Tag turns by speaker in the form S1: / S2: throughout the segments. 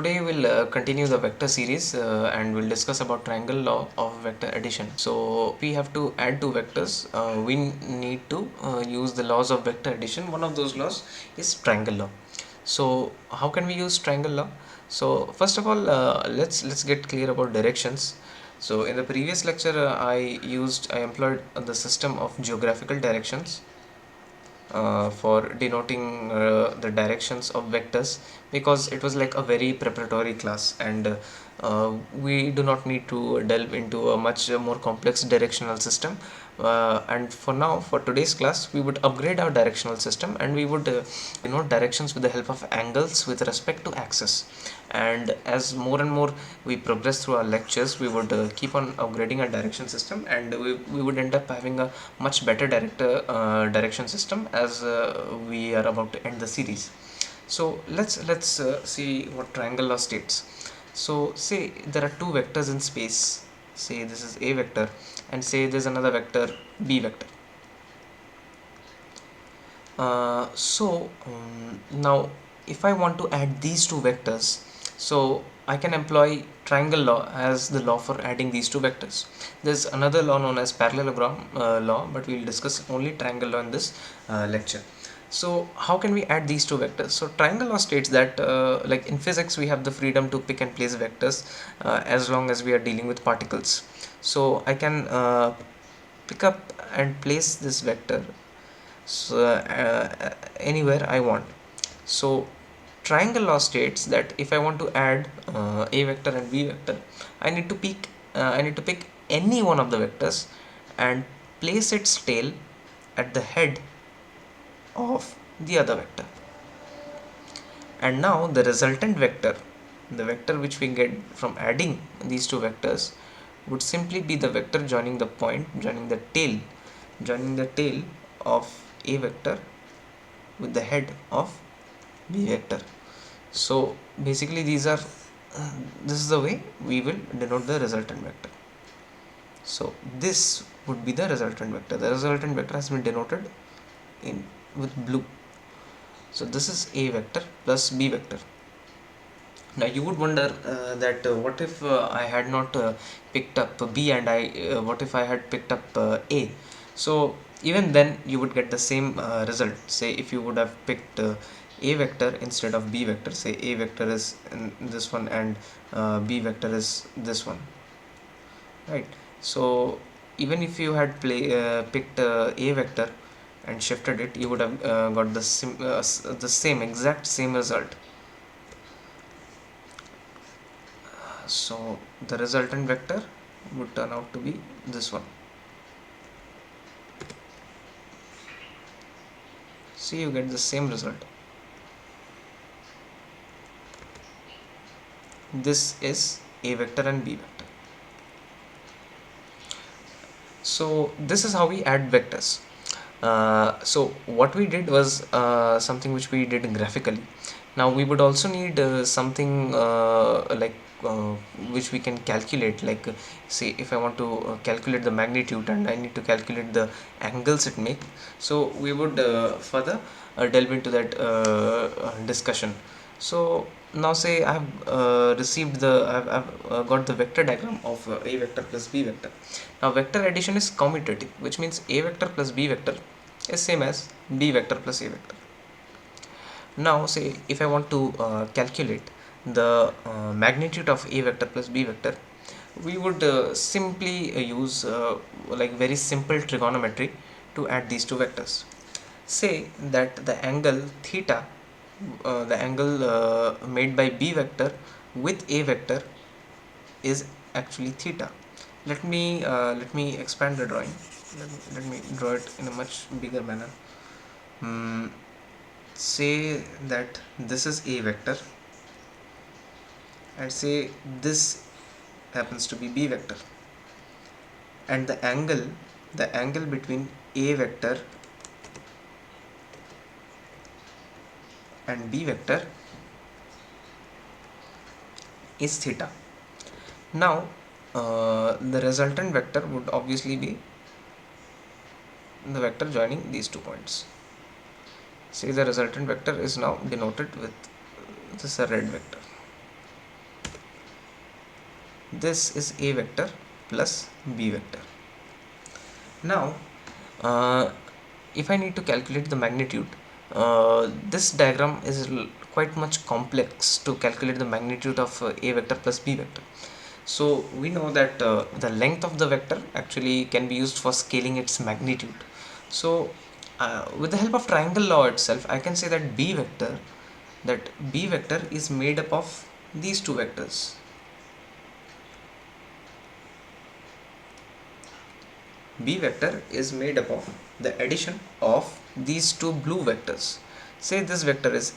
S1: today we'll continue the vector series and we'll discuss about triangle law of vector addition. So we have to add two vectors. We need to use the laws of vector addition. One of those laws is triangle law. So how can we use triangle law? So first of all, let's get clear about directions. So in the previous lecture, I employed the system of geographical directions for denoting the directions of vectors, because it was like a very preparatory class, and we do not need to delve into a much more complex directional system. And for now, for today's class, we would upgrade our directional system and we would denote directions with the help of angles with respect to axis. And as more and more we progress through our lectures, we would keep on upgrading our direction system, and we would end up having a much better direction system as we are about to end the series. So let's see what triangle law states. So say there are two vectors in space. Say this is a vector, and say there's another vector, b vector. Now if I want to add these two vectors, so I can employ triangle law as the law for adding these two vectors. There's another law known as parallelogram law, but we'll discuss only triangle law in this lecture. So how can we add these two vectors? So triangle law states that like in physics we have the freedom to pick and place vectors as long as we are dealing with particles. So I can pick up and place this vector so anywhere I want. So triangle law states that if I want to add a vector and b vector, I need to pick any one of the vectors and place its tail at the head of the other vector. And now the resultant vector, the vector which we get from adding these two vectors, would simply be the vector joining the tail of a vector with the head of b vector. So basically this is the way we will denote the resultant vector. So this would be the resultant vector. The resultant vector has been denoted with blue. So this is a vector plus b vector. Now you would wonder that what if I had not picked up b, and what if I had picked up a? So even then you would get the same result. Say if you would have picked a vector instead of b vector, say a vector is this one and b vector is this one, right? So even if you had picked a vector and shifted it, you would have got the same exact same result. So the resultant vector would turn out to be this one. See, you get the same result. This is a vector and b vector. So this is how we add vectors. So what we did was something which we did graphically. Now we would also need something like which we can calculate, like say if I want to calculate the magnitude and I need to calculate the angles it make. So we would further delve into that discussion. So now say I have I've got the vector diagram of a vector plus b vector. Now vector addition is commutative, which means a vector plus b vector is same as b vector plus a vector. Now say if I want to calculate the magnitude of a vector plus b vector, we would simply use like very simple trigonometry to add these two vectors. Say that the angle theta, the angle made by b vector with a vector is actually theta. Let me expand the drawing. Let me draw it in a much bigger manner. Say that this is a vector and say this happens to be b vector, and the angle between a vector and b vector is theta. Now the resultant vector would obviously be the vector joining these 2 points. Say the resultant vector is now denoted with this red vector. this is A vector plus B vector. Now uh, if I need to calculate the magnitude, this diagram is quite much complex to calculate the magnitude of A vector plus B vector. So we know that the length of the vector actually can be used for scaling its magnitude. So with the help of triangle law itself, I can say that B vector is made up of these two vectors. B vector is made up of the addition of these two blue vectors. Say this vector is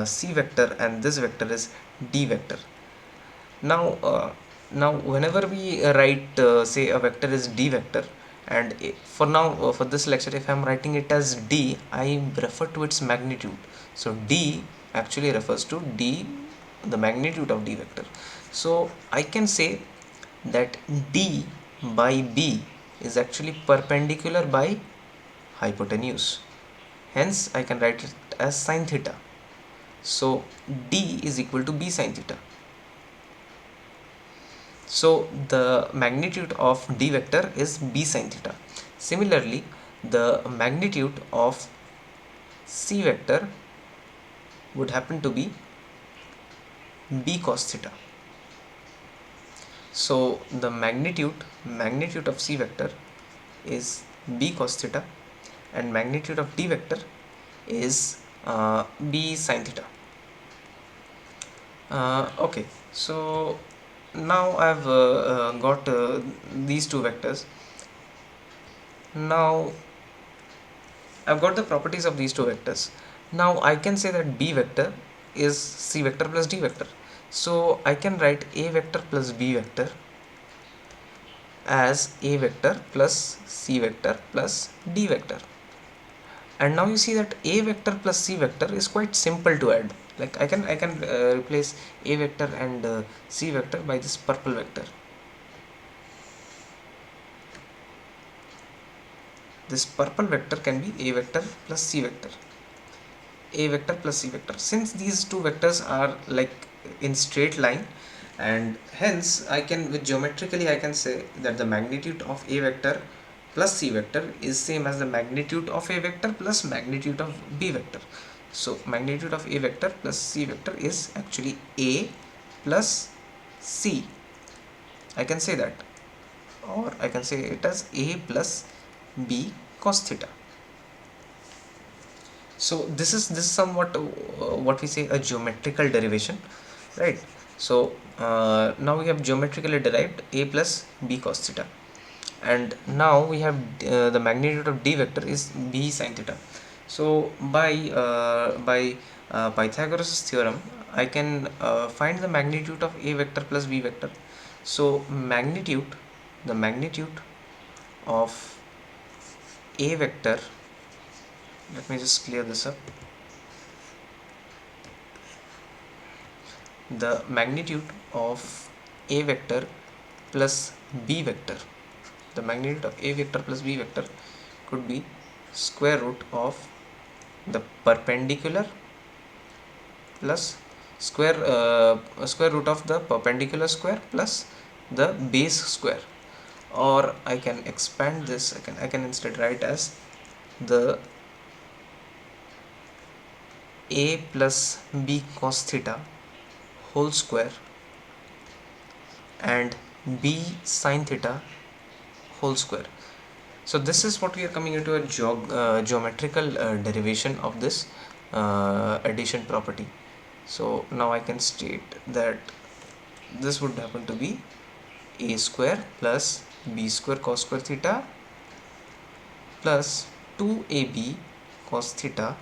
S1: C vector and this vector is D vector. Now whenever we write say a vector is D vector, and for now for this lecture, if I am writing it as D, I refer to its magnitude. So D actually refers to D, the magnitude of D vector. So I can say that D by B is actually perpendicular by hypotenuse. Hence I can write it as sine theta. So D is equal to B sine theta. So the magnitude of D vector is B sine theta. Similarly, the magnitude of C vector would happen to be B cos theta. So the magnitude of C vector is B cos theta, and magnitude of D vector is B sin theta. Okay, so now I've got these two vectors. Now I've got the properties of these two vectors. Now I can say that B vector is C vector plus D vector. So I can write A vector plus B vector as A vector plus C vector plus D vector. And now you see that A vector plus C vector is quite simple to add. Like I can replace A vector and C vector by this purple vector. This purple vector can be A vector plus C vector. A vector plus C vector. Since these two vectors are like in straight line, and hence I can, with geometrically I can say that the magnitude of A vector plus C vector is same as the magnitude of A vector plus magnitude of B vector. So magnitude of A vector plus C vector is actually A plus C. I can say that, or I can say it as A plus B cos theta. So this is somewhat what we say a geometrical derivation, right? So now we have geometrically derived A plus B cos theta, and now we have the magnitude of D vector is B sin theta. So by Pythagoras theorem, I can find the magnitude of A vector plus B vector. So the magnitude of A vector, let me just clear this up. The magnitude of A vector plus B vector, the magnitude of A vector plus B vector could be square root of the perpendicular plus square root of the perpendicular square plus the base square. Or I can expand this, I can instead write as the A plus B cos theta whole square and B sin theta whole square. So this is what we are coming into a geometrical derivation of this addition property. So now I can state that this would happen to be A square plus B square cos square theta plus 2AB cos theta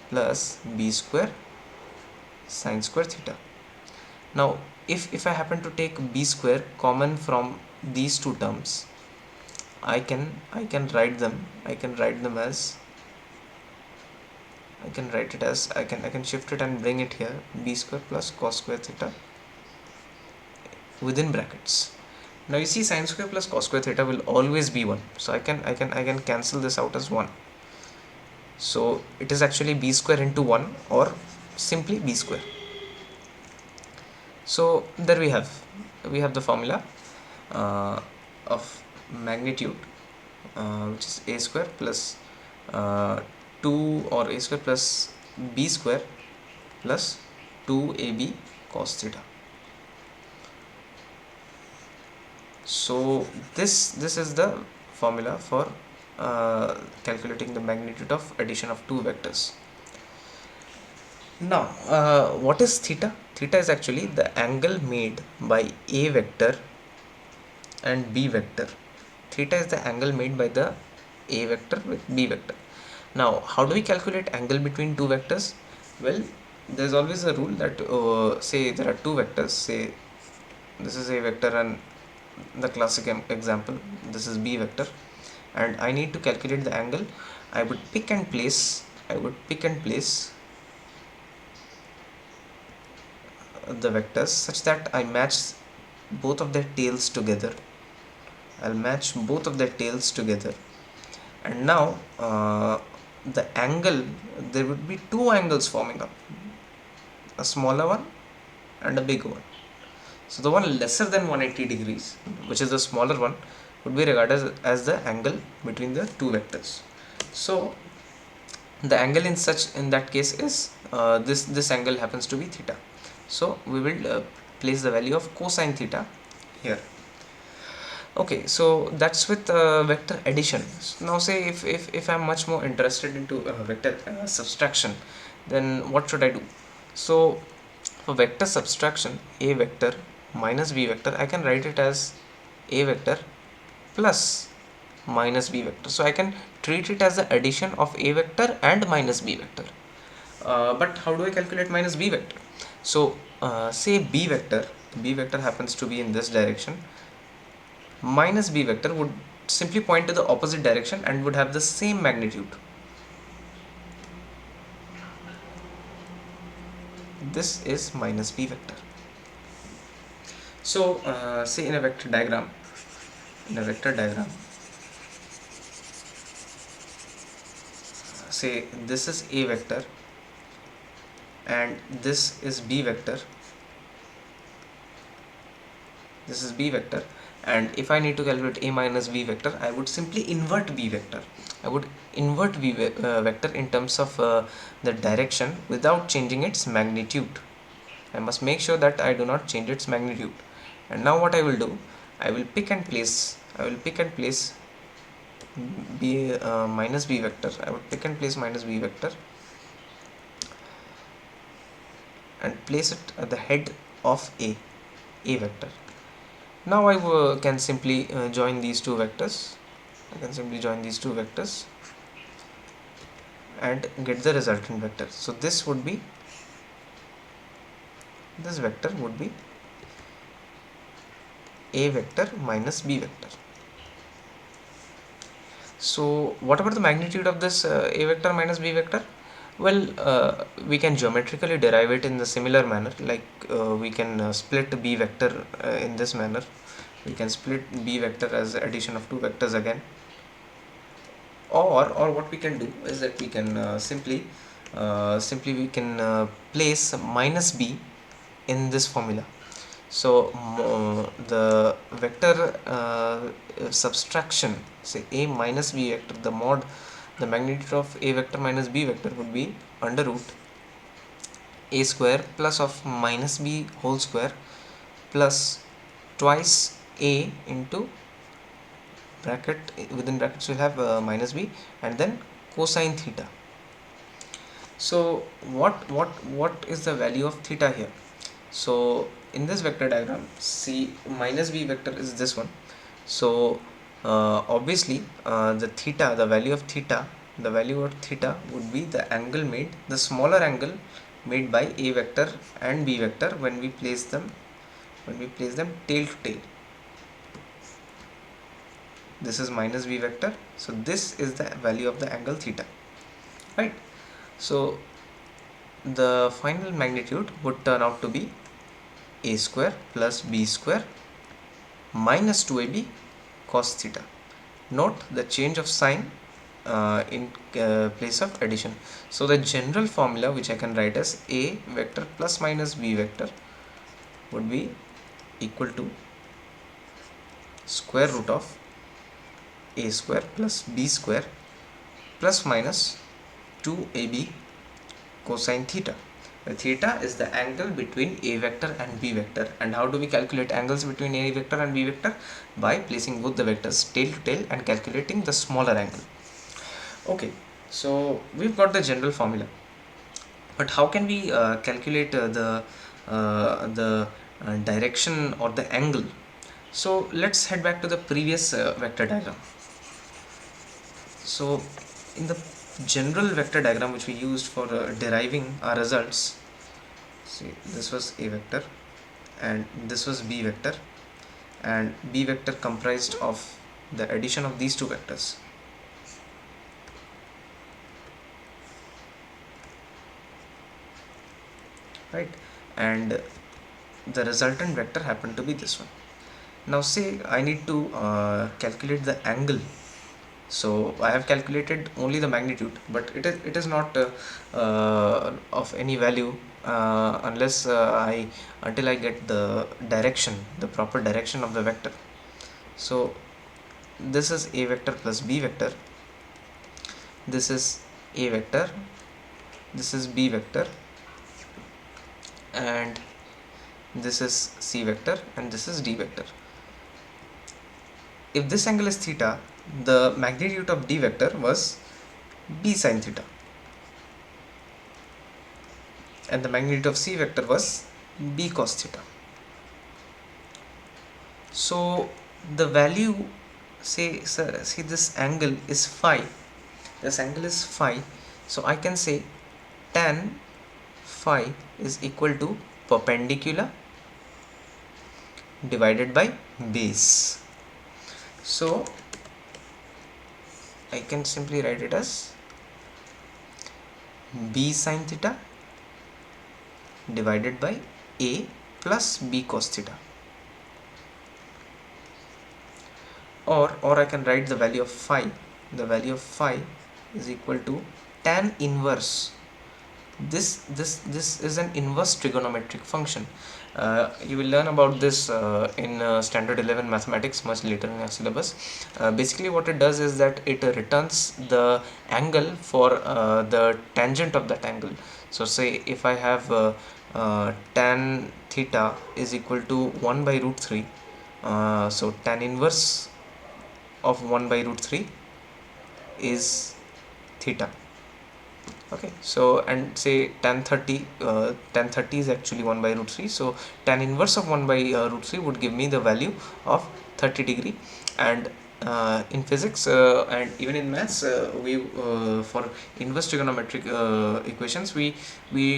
S1: plus B square sin square theta. Now if I happen to take B square common from these two terms, I can write them as I can shift it and bring it here, B square plus cos square theta within brackets. Now you see sin square plus cos square theta will always be 1, so I can cancel this out as 1. So it is actually B square into 1 or simply B square. So there we have the formula of magnitude, which is a square plus 2, or a square plus b square plus 2ab cos theta. So this is the formula for calculating the magnitude of addition of two vectors. Now, what is theta? Theta is actually the angle made by a vector and b vector. Theta is the angle made by the a vector with b vector. Now, how do we calculate angle between two vectors? Well, there's always a rule that say there are two vectors, say this is a vector and the classic example, this is b vector, and I need to calculate the angle. I would pick and place the vectors such that I match both of their tails together. I'll match both of their tails together, and now the angle, there would be two angles forming up, a smaller one and a bigger one. So the one lesser than 180 degrees, which is the smaller one, would be regarded as the angle between the two vectors. So the angle in that case is this angle happens to be theta. So we will place the value of cosine theta here. Okay, so that's with vector addition. So now say if I'm much more interested into vector subtraction, then what should I do? So for vector subtraction, a vector minus b vector, I can write it as a vector plus minus b vector. So I can treat it as the addition of a vector and minus b vector. But how do I calculate minus b vector? So say b vector happens to be in this direction. Minus b vector would simply point to the opposite direction and would have the same magnitude. This is minus b vector. So say in a vector diagram, say this is a vector and this is b vector, and if I need to calculate a minus b vector, I would simply invert b vector. I would invert vector in terms of the direction without changing its magnitude. I must make sure that I do not change its magnitude. And now what I will do, I will pick and place minus b vector. I would pick and place minus b vector and place it at the head of a vector. Now I can simply join these two vectors. And get the resultant vector. So this vector would be a vector minus b vector. So what about the magnitude of this a vector minus b vector? Well, we can geometrically derive it in the similar manner, like we can split b vector in this manner. We can split b vector as addition of two vectors again, or what we can do is that we can simply we can place minus b in this formula. So the vector subtraction, say a minus b vector, the magnitude of a vector minus b vector would be under root a square plus of minus b whole square plus twice a into bracket, within brackets we'll have minus b, and then cosine theta. So what is the value of theta here? So in this vector diagram, see minus b vector is this one. So obviously the value of theta would be the angle made, the smaller angle made by a vector and b vector when we place them tail to tail. This is minus b vector, so this is the value of the angle theta, right? So the final magnitude would turn out to be a square plus b square minus 2ab cos theta. Note the change of sign in place of addition. So the general formula which I can write as a vector plus minus b vector would be equal to square root of a square plus b square plus minus 2ab cosine theta. Theta is the angle between a vector and b vector. And how do we calculate angles between a vector and b vector? By placing both the vectors tail to tail and calculating the smaller angle. Okay, so we've got the general formula, but how can we calculate the direction or the angle? So let's head back to the previous vector diagram. So in the general vector diagram which we used for deriving our results, see, this was a vector and this was b vector, and b vector comprised of the addition of these two vectors. Right, and the resultant vector happened to be this one. Now say I need to calculate the angle. So I have calculated only the magnitude, but it is not of any value until I get the direction, the proper direction of the vector. So this is a vector plus b vector, this is a vector, this is b vector, and this is c vector, and this is d vector. If this angle is theta, the magnitude of d vector was b sine theta, and the magnitude of c vector was b cos theta. So the value, say this angle is phi, this angle is phi, so I can say tan phi is equal to perpendicular divided by base. So I can simply write it as b sine theta divided by a plus b cos theta, or I can write the value of phi. The value of phi is equal to tan inverse. This is an inverse trigonometric function. You will learn about this in standard 11 mathematics much later in your syllabus. Basically what it does is that it returns the angle for the tangent of that angle. So say if I have tan theta is equal to 1 by root 3, so tan inverse of 1 by root 3 is theta. Okay, so and say tan 30 is actually 1 by root 3, so tan inverse of 1 by root 3 would give me the value of 30 degree. And in physics and even in maths, we for inverse trigonometric equations we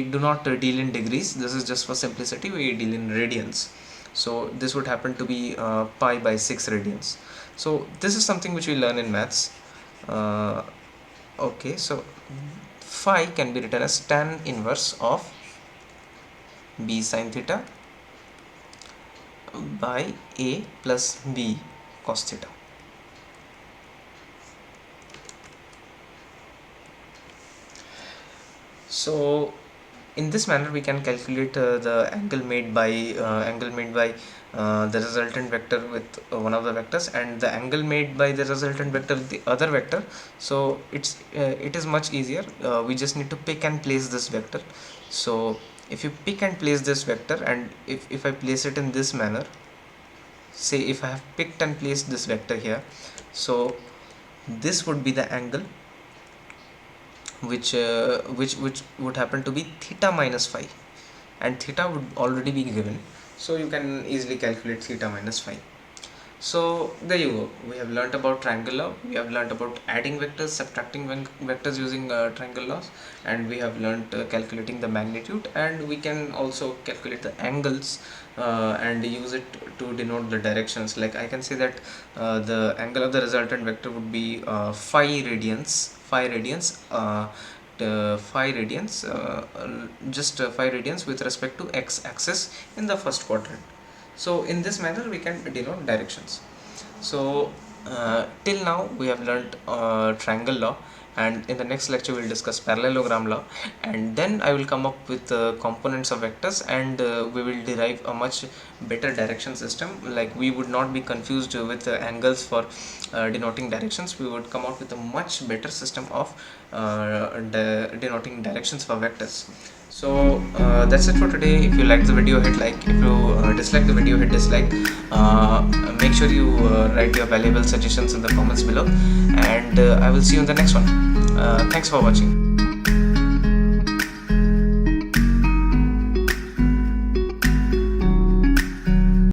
S1: do not deal in degrees. This is just for simplicity, we deal in radians. So this would happen to be pi by 6 radians. So this is something which we learn in maths. Okay, so phi can be written as tan inverse of b sine theta by a plus b cos theta. So in this manner we can calculate the angle made by the resultant vector with one of the vectors, and the angle made by the resultant vector with the other vector. So it is much easier. We just need to pick and place this vector. So if you pick and place this vector, and if I place it in this manner, say if I have picked and placed this vector here, so this would be the angle which would happen to be theta minus phi, and theta would already be given, so you can easily calculate theta minus phi. So there you go, we have learnt about triangle law, we have learnt about adding vectors, subtracting vectors using triangle laws, and we have learnt calculating the magnitude, and we can also calculate the angles and use it to denote the directions. Like I can say that the angle of the resultant vector would be phi radians, just phi radians with respect to x-axis in the first quadrant. So in this manner we can denote directions. So till now we have learnt triangle law, and in the next lecture we'll discuss parallelogram law, and then I will come up with components of vectors, and we will derive a much better direction system. Like, we would not be confused with angles for denoting directions. We would come out with a much better system of denoting directions for vectors. So that's it for today. If you like the video, hit like. If you dislike the video, hit dislike. Make sure you write your valuable suggestions in the comments below, and I will see you in the next one. Thanks for watching.